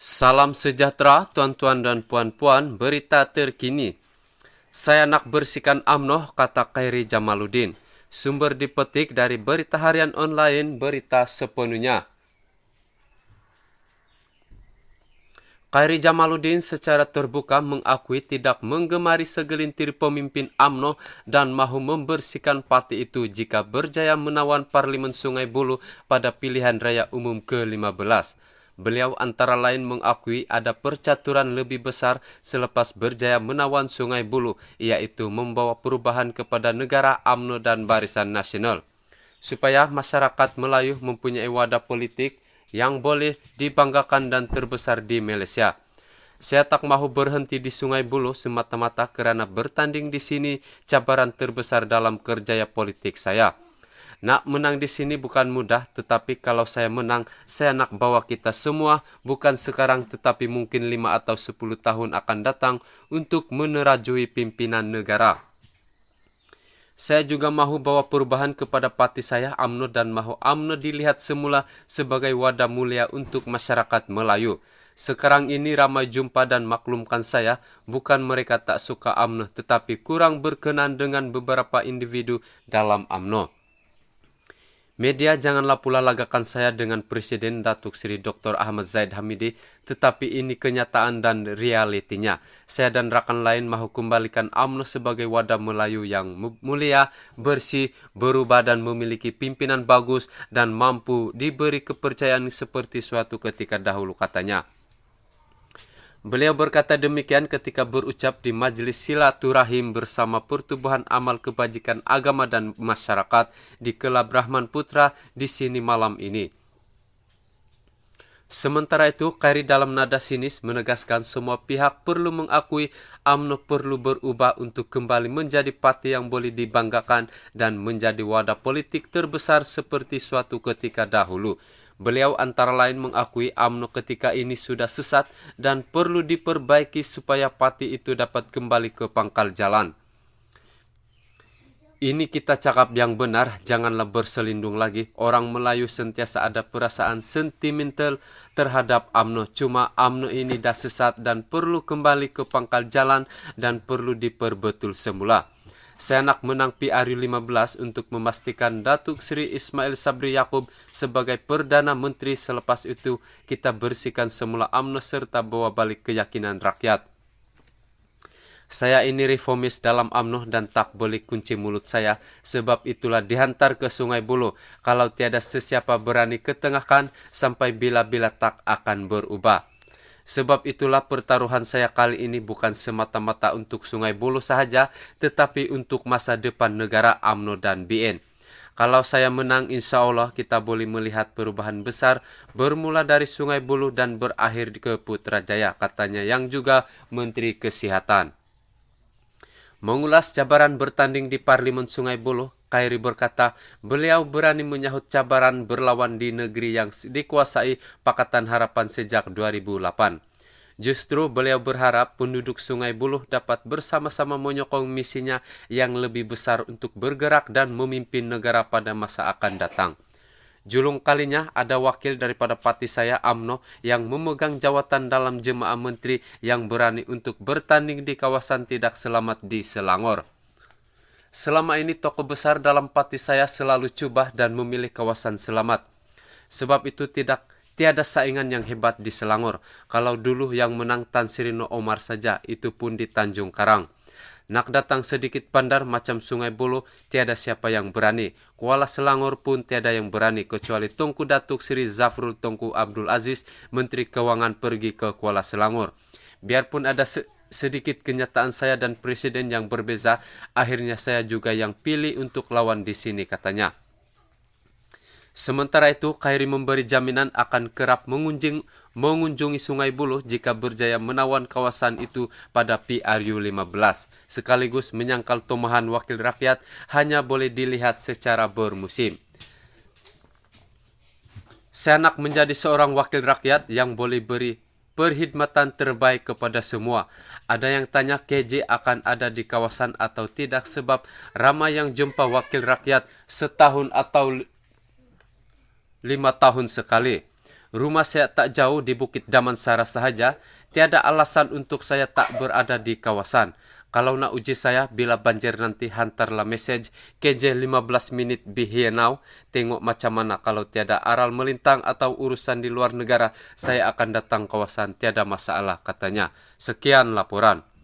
Salam sejahtera tuan-tuan dan puan-puan, berita terkini. Saya nak bersihkan UMNO, kata Khairi Jamaluddin. Sumber dipetik dari berita harian online Berita Sepenuhnya. Khairi Jamaluddin secara terbuka mengakui tidak menggemari segelintir pemimpin UMNO dan mahu membersihkan parti itu jika berjaya menawan Parlemen Sungai Buloh pada pilihan raya umum ke-15. Beliau antara lain mengakui ada percaturan lebih besar selepas berjaya menawan Sungai Buloh, yaitu membawa perubahan kepada negara UMNO dan Barisan Nasional. Supaya masyarakat Melayu mempunyai wadah politik yang boleh dibanggakan dan terbesar di Malaysia. Saya tak mahu berhenti di Sungai Buloh semata-mata kerana bertanding di sini cabaran terbesar dalam kerjaya politik saya. Nak menang di sini bukan mudah, tetapi kalau saya menang, saya nak bawa kita semua, bukan sekarang tetapi mungkin 5 atau 10 tahun akan datang untuk menerajui pimpinan negara. Saya juga mahu bawa perubahan kepada parti saya UMNO dan mahu UMNO dilihat semula sebagai wadah mulia untuk masyarakat Melayu. Sekarang ini ramai jumpa dan maklumkan saya, bukan mereka tak suka UMNO tetapi kurang berkenan dengan beberapa individu dalam UMNO. Media janganlah pula lagakan saya dengan Presiden Datuk Seri Dr. Ahmad Zahid Hamidi, tetapi ini kenyataan dan realitinya. Saya dan rakan lain mahu kembalikan UMNO sebagai wadah Melayu yang mulia, bersih, berubah dan memiliki pimpinan bagus dan mampu diberi kepercayaan seperti suatu ketika dahulu, katanya. Beliau berkata demikian ketika berucap di Majlis Silaturahim bersama Pertubuhan Amal Kebajikan Agama dan Masyarakat di Kelab Rahman Putra di sini malam ini. Sementara itu, Khairi dalam nada sinis menegaskan semua pihak perlu mengakui UMNO perlu berubah untuk kembali menjadi parti yang boleh dibanggakan dan menjadi wadah politik terbesar seperti suatu ketika dahulu. Beliau antara lain mengakui UMNO ketika ini sudah sesat dan perlu diperbaiki supaya parti itu dapat kembali ke pangkal jalan. Ini kita cakap yang benar, janganlah berselindung lagi. Orang Melayu sentiasa ada perasaan sentimental terhadap UMNO. Cuma UMNO ini dah sesat dan perlu kembali ke pangkal jalan dan perlu diperbetul semula. Saya nak menang PRU 15 untuk memastikan Datuk Seri Ismail Sabri Yaakob sebagai Perdana Menteri. Selepas itu kita bersihkan semula UMNO serta bawa balik keyakinan rakyat. Saya ini reformis dalam UMNO dan tak boleh kunci mulut saya, sebab itulah dihantar ke Sungai Buloh. Kalau tiada sesiapa berani ketengahkan, sampai bila-bila tak akan berubah. Sebab itulah pertaruhan saya kali ini bukan semata-mata untuk Sungai Buloh sahaja, tetapi untuk masa depan negara UMNO dan BN. Kalau saya menang, insya Allah kita boleh melihat perubahan besar bermula dari Sungai Buloh dan berakhir ke Putrajaya, katanya yang juga Menteri Kesihatan. Mengulas cabaran bertanding di Parlimen Sungai Buloh, Khairi berkata beliau berani menyahut cabaran berlawan di negeri yang dikuasai Pakatan Harapan sejak 2008. Justru beliau berharap penduduk Sungai Buloh dapat bersama-sama menyokong misinya yang lebih besar untuk bergerak dan memimpin negara pada masa akan datang. Julung kalinya ada wakil daripada parti saya UMNO yang memegang jawatan dalam jemaah menteri yang berani untuk bertanding di kawasan tidak selamat di Selangor. Selama ini tokoh besar dalam parti saya selalu cubah dan memilih kawasan selamat. Sebab itu tiada saingan yang hebat di Selangor. Kalau dulu yang menang Tan Sri Noh Omar saja, itu pun di Tanjung Karang. Nak datang sedikit bandar macam Sungai Buloh, tiada siapa yang berani. Kuala Selangor pun tiada yang berani, kecuali Tunku Datuk Seri Zafrul Tunku Abdul Aziz, Menteri Keuangan pergi ke Kuala Selangor. Biarpun ada sedikit kenyataan saya dan Presiden yang berbeza, akhirnya saya juga yang pilih untuk lawan di sini, katanya. Sementara itu, Khairi memberi jaminan akan kerap mengunjungi Sungai Buloh jika berjaya menawan kawasan itu pada PRU 15. Sekaligus menyangkal tomahan wakil rakyat hanya boleh dilihat secara bermusim. Saya nak menjadi seorang wakil rakyat yang boleh beri perkhidmatan terbaik kepada semua. Ada yang tanya KJ akan ada di kawasan atau tidak, sebab ramai yang jumpa wakil rakyat setahun atau 5 tahun sekali. Rumah saya tak jauh di Bukit Damansara sahaja, tiada alasan untuk saya tak berada di kawasan. Kalau nak uji saya bila banjir nanti hantarlah message KJ 15 menit bihienau. Tengok macam mana kalau tiada aral melintang atau urusan di luar negara, saya akan datang kawasan tiada masalah katanya. Sekian laporan.